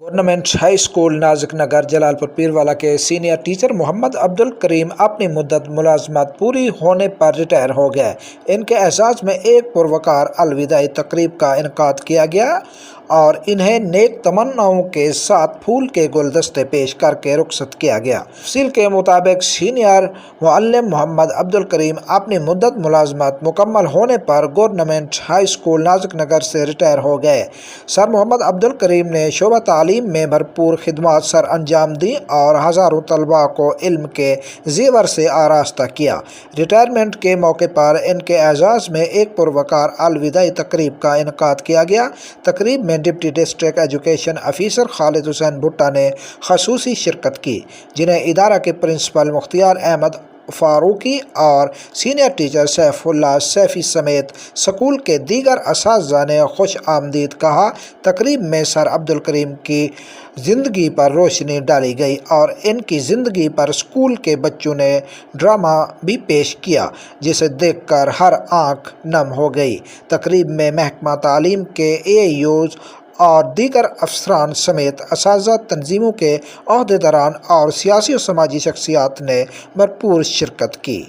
Government high school नाजिक नगर जलालपुर पीरवाला के senior teacher Mohammad Abdul Karim अपनी मुद्दत मुलाजमत पूरी होने पर रिटायर हो गए। इनके एजाज़ में एक पुरवकार अलविदाई तकरीब का इनकाद किया गया और इन्हें नेक तमन्नाओं के साथ फूल के गुलदस्ते पेश करके रुखसत किया गया। तफसील के मुताबिक सीनियर मुअल्लिम मोहम्मद अब्दुल करीम अपनी मुद्दत मुलाजमत मुकम्मल होने पर गवर्नमेंट हाई स्कूल नाजिक नगर से रिटायर हो गए। सर मोहम्मद अब्दुल करीम ने शोबा तालीम में भरपूर खिदमत सर अंजाम दी और हज़ारों तलबा को इल्म के ज़ेवर से आरास्ता किया। रिटायरमेंट के मौके पर इनके एजाज़ में एक पुरवकार अलविदाई तकरीब का इनकाद किया गया। तकरीब में deputy district education officer Khalid Hussain भुट्टा ने खसूसी शिरकत की, जिन्हें इदारा के प्रिंसिपल मुख्तियार अहमद फारूकी और सीनियर टीचर सैफुल्लाह सैफी समेत स्कूल के दीगर असातिज़ा ने खुश आमदीद कहा। तकरीब में सर अब्दुल करीम की ज़िंदगी पर रोशनी डाली गई और इनकी ज़िंदगी पर स्कूल के बच्चों ने ड्रामा भी पेश किया, जिसे देखकर हर आंख नम हो गई। तकरीब में महकमा तालीम के AIOs और दीगर अफसरान समेत असातिज़ा, तंजीमों के अहदेदारान और सियासी और समाजी शख्सियात ने भरपूर शिरकत की।